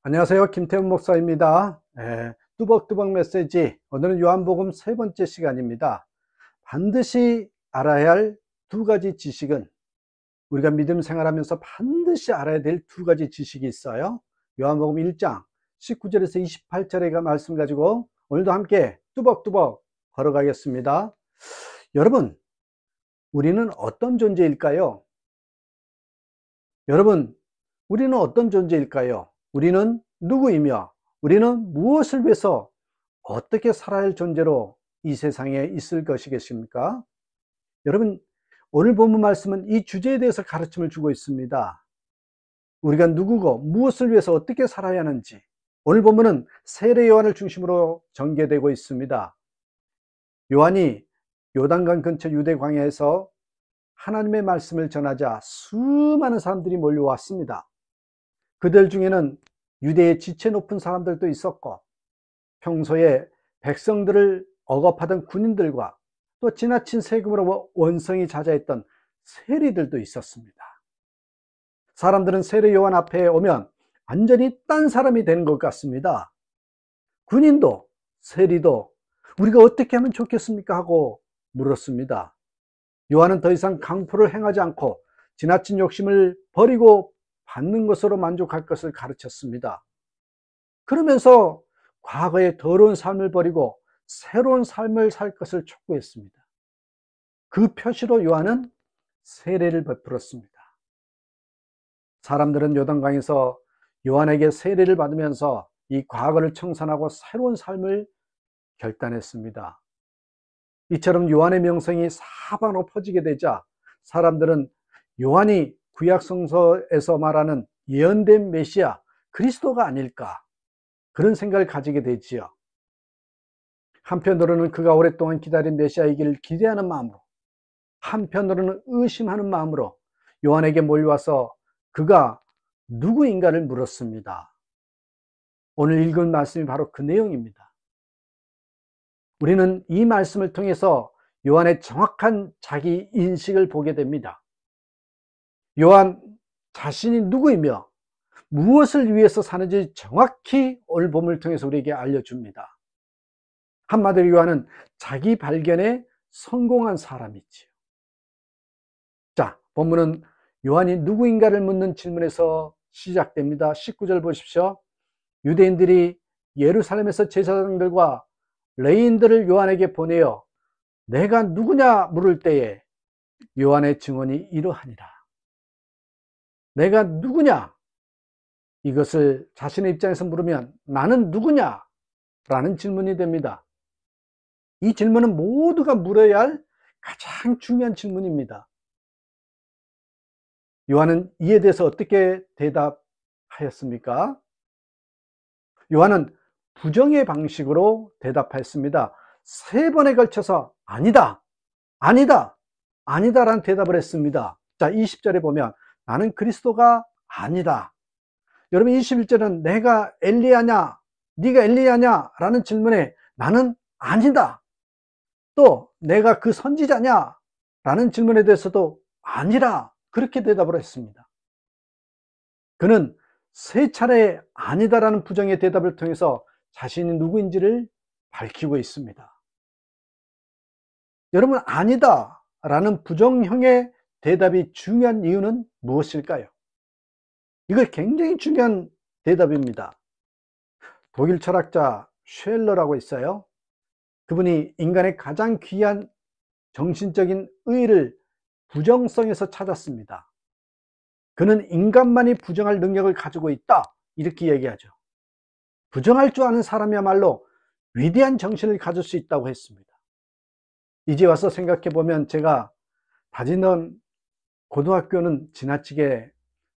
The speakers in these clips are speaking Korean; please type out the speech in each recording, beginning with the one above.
안녕하세요. 김태훈 목사입니다. 뚜벅뚜벅 메시지. 오늘은 요한복음 세 번째 시간입니다. 반드시 알아야 할 두 가지 지식은, 우리가 믿음 생활하면서 반드시 알아야 될 두 가지 지식이 있어요. 요한복음 1장 19절에서 28절의 말씀 가지고 오늘도 함께 뚜벅뚜벅 걸어가겠습니다. 여러분, 우리는 어떤 존재일까요? 여러분, 우리는 어떤 존재일까요? 우리는 누구이며 우리는 무엇을 위해서 어떻게 살아야 할 존재로 이 세상에 있을 것이겠습니까? 여러분, 오늘 본문 말씀은 이 주제에 대해서 가르침을 주고 있습니다. 우리가 누구고 무엇을 위해서 어떻게 살아야 하는지, 오늘 본문은 세례 요한을 중심으로 전개되고 있습니다. 요한이 요단강 근처 유대 광야에서 하나님의 말씀을 전하자 수많은 사람들이 몰려왔습니다. 그들 중에는 유대의 지체 높은 사람들도 있었고, 평소에 백성들을 억압하던 군인들과 또 지나친 세금으로 원성이 잦아있던 세리들도 있었습니다. 사람들은 세례 요한 앞에 오면 완전히 딴 사람이 되는 것 같습니다. 군인도 세리도 우리가 어떻게 하면 좋겠습니까 하고 물었습니다. 요한은 더 이상 강포를 행하지 않고 지나친 욕심을 버리고 받는 것으로 만족할 것을 가르쳤습니다. 그러면서 과거의 더러운 삶을 버리고 새로운 삶을 살 것을 촉구했습니다. 그 표시로 요한은 세례를 베풀었습니다. 사람들은 요단강에서 요한에게 세례를 받으면서 이 과거를 청산하고 새로운 삶을 결단했습니다. 이처럼 요한의 명성이 사방으로 퍼지게 되자 사람들은 요한이 구약 성서에서 말하는 예언된 메시아 그리스도가 아닐까, 그런 생각을 가지게 되지요. 한편으로는 그가 오랫동안 기다린 메시아이기를 기대하는 마음으로, 한편으로는 의심하는 마음으로 요한에게 몰려와서 그가 누구인가를 물었습니다. 오늘 읽은 말씀이 바로 그 내용입니다. 우리는 이 말씀을 통해서 요한의 정확한 자기 인식을 보게 됩니다. 요한 자신이 누구이며 무엇을 위해서 사는지 정확히 오늘 본문을 통해서 우리에게 알려줍니다. 한마디로 요한은 자기 발견에 성공한 사람이지요. 자, 본문은 요한이 누구인가를 묻는 질문에서 시작됩니다. 19절 보십시오. 유대인들이 예루살렘에서 제사장들과 레위인들을 요한에게 보내어 내가 누구냐 물을 때에 요한의 증언이 이러하니라. 내가 누구냐? 이것을 자신의 입장에서 물으면 나는 누구냐? 라는 질문이 됩니다. 이 질문은 모두가 물어야 할 가장 중요한 질문입니다. 요한은 이에 대해서 어떻게 대답하였습니까? 요한은 부정의 방식으로 대답했습니다. 3번에 걸쳐서 아니다, 아니다, 아니다라는 대답을 했습니다. 자, 20절에 보면 나는 그리스도가 아니다. 여러분 21절은 내가 엘리야냐, 네가 엘리야냐 라는 질문에 나는 아니다. 또 내가 그 선지자냐 라는 질문에 대해서도 아니라, 그렇게 대답을 했습니다. 그는 3차례 아니다라는 부정의 대답을 통해서 자신이 누구인지를 밝히고 있습니다. 여러분, 아니다 라는 부정형의 대답이 중요한 이유는 무엇일까요? 이거 굉장히 중요한 대답입니다. 독일 철학자 쉘러라고 있어요. 그분이 인간의 가장 귀한 정신적인 의의를 부정성에서 찾았습니다. 그는 인간만이 부정할 능력을 가지고 있다, 이렇게 얘기하죠. 부정할 줄 아는 사람이야말로 위대한 정신을 가질 수 있다고 했습니다. 이제 와서 생각해 보면 제가 다니던 고등학교는 지나치게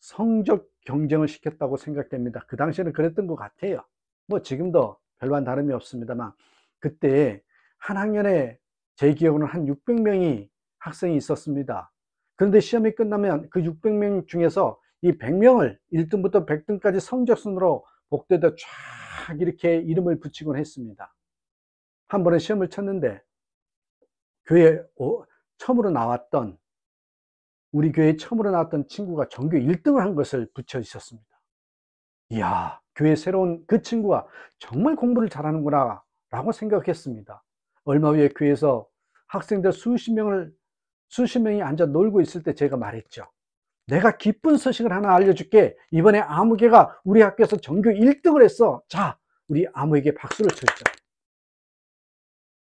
성적 경쟁을 시켰다고 생각됩니다. 그 당시에는 그랬던 것 같아요. 뭐 지금도 별반 다름이 없습니다만, 그때 한 학년에 제 기억으로는 한 600명이 학생이 있었습니다. 그런데 시험이 끝나면 그 600명 중에서 이 100명을 1등부터 100등까지 성적순으로 복도에다 쫙 이렇게 이름을 붙이곤 했습니다. 한 번에 시험을 쳤는데 교회에 처음으로 나왔던, 우리 교회에 처음으로 나왔던 친구가 전교 1등을 한 것을 붙여 있었습니다. 이야, 교회 새로운 그 친구가 정말 공부를 잘하는구나 라고 생각했습니다. 얼마 후에 교회에서 학생들 수십 명이 앉아 놀고 있을 때 제가 말했죠. 내가 기쁜 소식을 하나 알려줄게. 이번에 아무개가 우리 학교에서 전교 1등을 했어. 자, 우리 아무에게 박수를 쳤죠.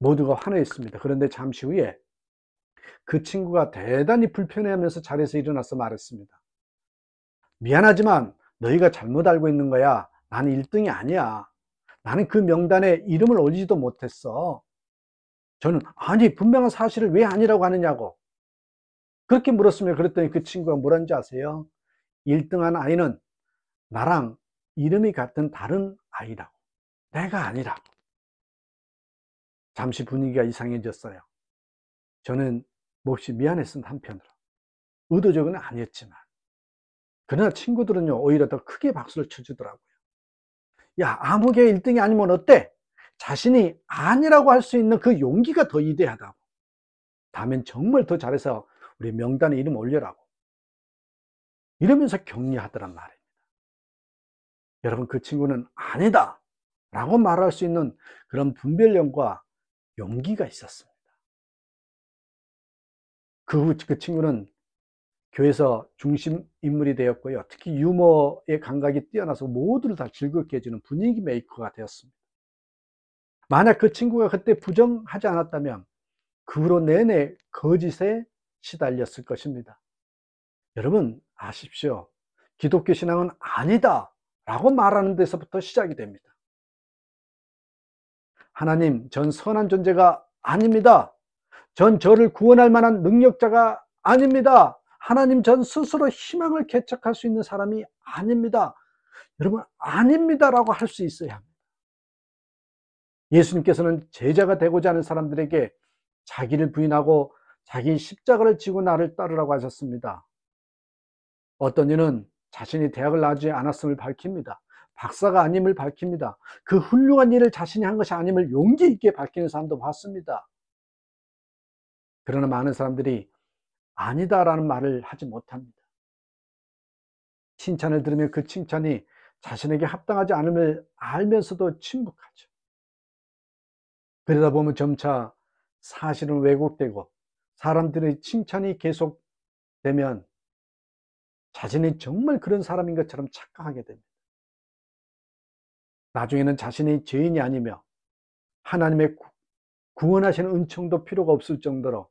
모두가 환호했습니다. 그런데 잠시 후에 그 친구가 대단히 불편해하면서 자리에서 일어나서 말했습니다. 미안하지만 너희가 잘못 알고 있는 거야. 나는 1등이 아니야. 나는 그 명단에 이름을 올리지도 못했어. 저는 아니 분명한 사실을 왜 아니라고 하느냐고 그렇게 물었으면, 그랬더니 그 친구가 뭐라는지 아세요? 1등한 아이는 나랑 이름이 같은 다른 아이라고, 내가 아니라고. 잠시 분위기가 이상해졌어요. 저는 몹시 미안했습니다. 한편으로 의도적은 아니었지만. 그러나 친구들은요 오히려 더 크게 박수를 쳐주더라고요. 야, 아무개 1등이 아니면 어때? 자신이 아니라고 할 수 있는 그 용기가 더 위대하다고. 다음엔 정말 더 잘해서 우리 명단에 이름 올려라고 이러면서 격려하더란 말입니다. 여러분, 그 친구는 아니다 라고 말할 수 있는 그런 분별력과 용기가 있었습니다. 그 후 그 친구는 교회에서 중심 인물이 되었고요. 특히 유머의 감각이 뛰어나서 모두를 다 즐겁게 해주는 분위기 메이커가 되었습니다. 만약 그 친구가 그때 부정하지 않았다면 그 후로 내내 거짓에 시달렸을 것입니다. 여러분 아십시오. 기독교 신앙은 아니다 라고 말하는 데서부터 시작이 됩니다. 하나님, 전 선한 존재가 아닙니다. 전 저를 구원할 만한 능력자가 아닙니다. 하나님, 전 스스로 희망을 개척할 수 있는 사람이 아닙니다. 여러분, 아닙니다라고 할 수 있어야 합니다. 예수님께서는 제자가 되고자 하는 사람들에게 자기를 부인하고 자기 십자가를 지고 나를 따르라고 하셨습니다. 어떤 이는 자신이 대학을 나오지 않았음을 밝힙니다. 박사가 아님을 밝힙니다. 그 훌륭한 일을 자신이 한 것이 아님을 용기 있게 밝히는 사람도 봤습니다. 그러나 많은 사람들이 아니다라는 말을 하지 못합니다. 칭찬을 들으면 그 칭찬이 자신에게 합당하지 않음을 알면서도 침묵하죠. 그러다 보면 점차 사실은 왜곡되고 사람들의 칭찬이 계속되면 자신이 정말 그런 사람인 것처럼 착각하게 됩니다. 나중에는 자신이 죄인이 아니며 하나님의 구원하시는 은총도 필요가 없을 정도로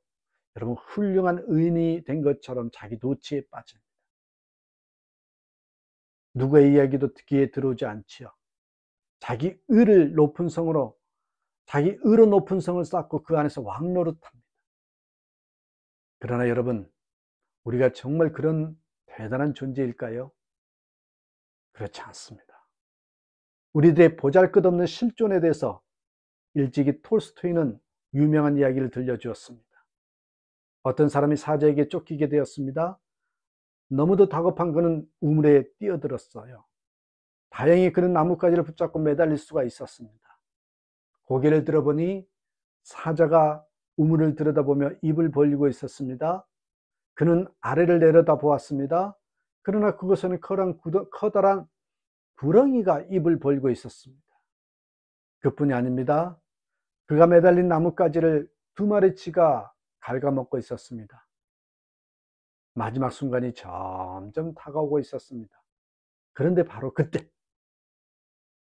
여러분 훌륭한 의인이 된 것처럼 자기 노치에 빠집니다. 누구의 이야기도 귀에 들어오지 않지요. 자기 의로 높은 성을 쌓고 그 안에서 왕노릇합니다. 그러나 여러분, 우리가 정말 그런 대단한 존재일까요? 그렇지 않습니다. 우리들의 보잘것없는 실존에 대해서 일찍이 톨스토이는 유명한 이야기를 들려주었습니다. 어떤 사람이 사자에게 쫓기게 되었습니다. 너무도 다급한 그는 우물에 뛰어들었어요. 다행히 그는 나뭇가지를 붙잡고 매달릴 수가 있었습니다. 고개를 들어보니 사자가 우물을 들여다보며 입을 벌리고 있었습니다. 그는 아래를 내려다 보았습니다. 그러나 그것은 커다란 구렁이가 입을 벌리고 있었습니다. 그뿐이 아닙니다. 그가 매달린 나뭇가지를 2마리치가 갉아먹고 있었습니다. 마지막 순간이 점점 다가오고 있었습니다. 그런데 바로 그때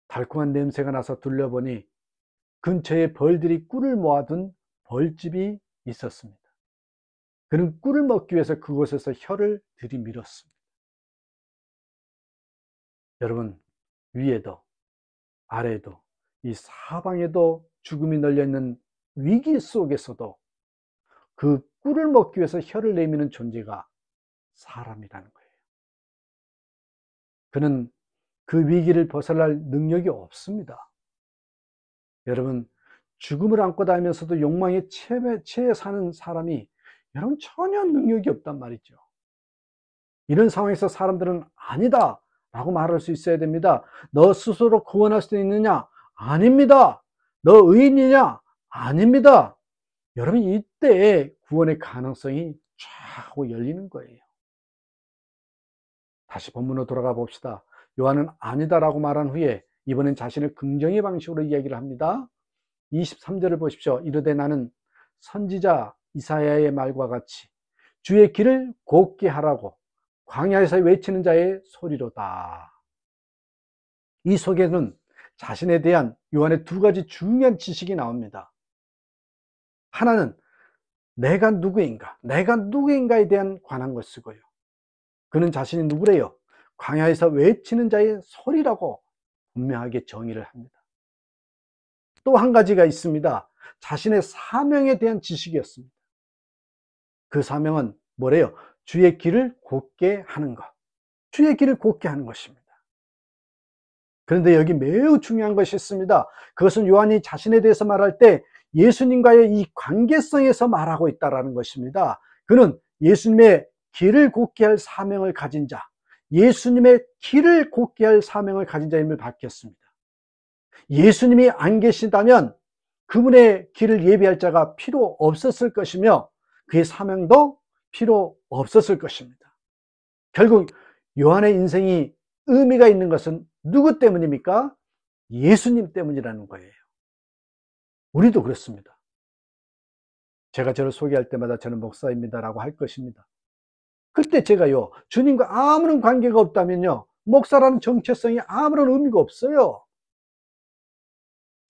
달콤한 냄새가 나서 둘러보니 근처에 벌들이 꿀을 모아둔 벌집이 있었습니다. 그는 꿀을 먹기 위해서 그곳에서 혀를 들이밀었습니다. 여러분, 위에도 아래에도 이 사방에도 죽음이 널려있는 위기 속에서도 그 꿀을 먹기 위해서 혀를 내미는 존재가 사람이라는 거예요. 그는 그 위기를 벗어날 능력이 없습니다. 여러분, 죽음을 안고 다니면서도 욕망에 채에 사는 사람이 여러분 전혀 능력이 없단 말이죠. 이런 상황에서 사람들은 아니다 라고 말할 수 있어야 됩니다. 너 스스로 구원할 수 있느냐? 아닙니다. 너 의인이냐? 아닙니다. 여러분, 이때 구원의 가능성이 쫙 열리는 거예요. 다시 본문으로 돌아가 봅시다. 요한은 아니다라고 말한 후에 이번엔 자신을 긍정의 방식으로 이야기를 합니다. 23절을 보십시오. 이르되 나는 선지자 이사야의 말과 같이 주의 길을 곱게 하라고 광야에서 외치는 자의 소리로다. 이 속에는 자신에 대한 요한의 두 가지 중요한 지식이 나옵니다. 하나는 내가 누구인가에 대한 관한 것이고요. 그는 자신이 누구래요? 광야에서 외치는 자의 소리라고 분명하게 정의를 합니다. 또 한 가지가 있습니다. 자신의 사명에 대한 지식이었습니다. 그 사명은 뭐래요? 주의 길을 곱게 하는 것. 주의 길을 곱게 하는 것입니다. 그런데 여기 매우 중요한 것이 있습니다. 그것은 요한이 자신에 대해서 말할 때 예수님과의 이 관계성에서 말하고 있다는 것입니다. 그는 예수님의 길을 곱게 할 사명을 가진 자, 예수님의 길을 곱게 할 사명을 가진 자임을 밝혔습니다. 예수님이 안 계신다면 그분의 길을 예비할 자가 필요 없었을 것이며 그의 사명도 필요 없었을 것입니다. 결국 요한의 인생이 의미가 있는 것은 누구 때문입니까? 예수님 때문이라는 거예요. 우리도 그렇습니다. 제가 저를 소개할 때마다 저는 목사입니다라고 할 것입니다. 그때 제가요, 주님과 아무런 관계가 없다면요, 목사라는 정체성이 아무런 의미가 없어요.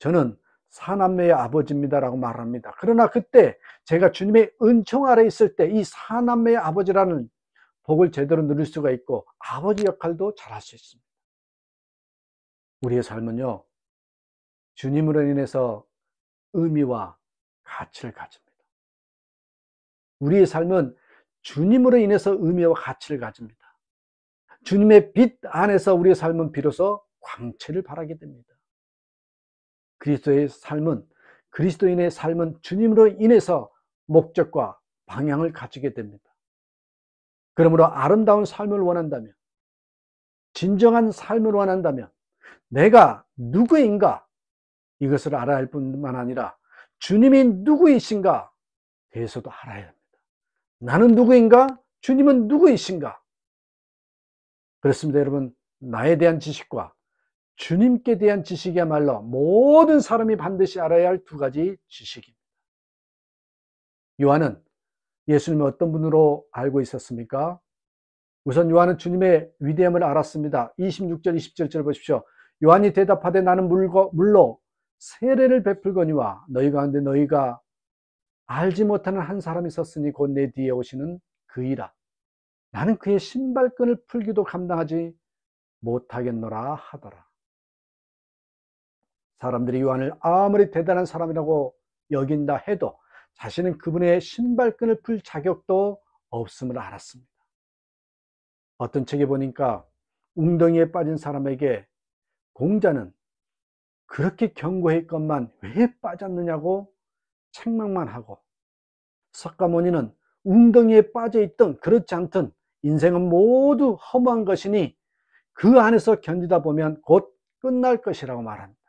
저는 사남매의 아버지입니다라고 말합니다. 그러나 그때 제가 주님의 은총 아래 있을 때 이 사남매의 아버지라는 복을 제대로 누릴 수가 있고 아버지 역할도 잘할 수 있습니다. 우리의 삶은요, 주님으로 인해서 의미와 가치를 가집니다. 우리의 삶은 주님으로 인해서 의미와 가치를 가집니다. 주님의 빛 안에서 우리의 삶은 비로소 광채를 발하게 됩니다. 그리스도인의 삶은 주님으로 인해서 목적과 방향을 가지게 됩니다. 그러므로 아름다운 삶을 원한다면, 진정한 삶을 원한다면 내가 누구인가 이것을 알아야 할 뿐만 아니라 주님이 누구이신가 대해서도 알아야 합니다. 나는 누구인가? 주님은 누구이신가? 그렇습니다. 여러분, 나에 대한 지식과 주님께 대한 지식이야말로 모든 사람이 반드시 알아야 할 두 가지 지식입니다. 요한은 예수님을 어떤 분으로 알고 있었습니까? 우선 요한은 주님의 위대함을 알았습니다. 26절, 27절 보십시오. 요한이 대답하되 나는 물로 세례를 베풀거니와 너희 가운데 너희가 알지 못하는 한 사람이 있었으니 곧 내 뒤에 오시는 그이라. 나는 그의 신발끈을 풀기도 감당하지 못하겠노라 하더라. 사람들이 요한을 아무리 대단한 사람이라고 여긴다 해도 자신은 그분의 신발끈을 풀 자격도 없음을 알았습니다. 어떤 책에 보니까 웅덩이에 빠진 사람에게 공자는 그렇게 경고했건만 왜 빠졌느냐고 책망만 하고, 석가모니는 웅덩이에 빠져있든 그렇지 않든 인생은 모두 허무한 것이니 그 안에서 견디다 보면 곧 끝날 것이라고 말합니다.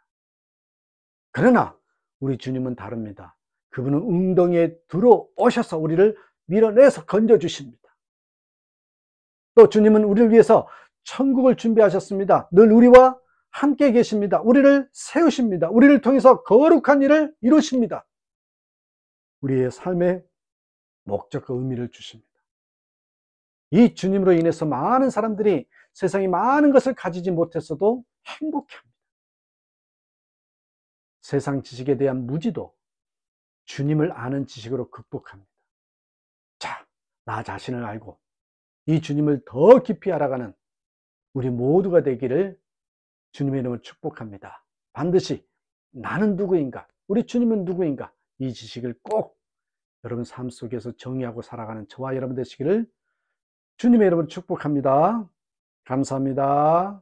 그러나 우리 주님은 다릅니다. 그분은 웅덩이에 들어오셔서 우리를 밀어내서 건져주십니다. 또 주님은 우리를 위해서 천국을 준비하셨습니다. 늘 우리와 함께 계십니다. 우리를 세우십니다. 우리를 통해서 거룩한 일을 이루십니다. 우리의 삶에 목적과 의미를 주십니다. 이 주님으로 인해서 많은 사람들이 세상에 많은 것을 가지지 못했어도 행복해합니다. 세상 지식에 대한 무지도 주님을 아는 지식으로 극복합니다. 자, 나 자신을 알고 이 주님을 더 깊이 알아가는 우리 모두가 되기를 주님의 이름으로 축복합니다. 반드시 나는 누구인가, 우리 주님은 누구인가, 이 지식을 꼭 여러분 삶 속에서 정의하고 살아가는 저와 여러분 되시기를 주님의 이름으로 축복합니다. 감사합니다.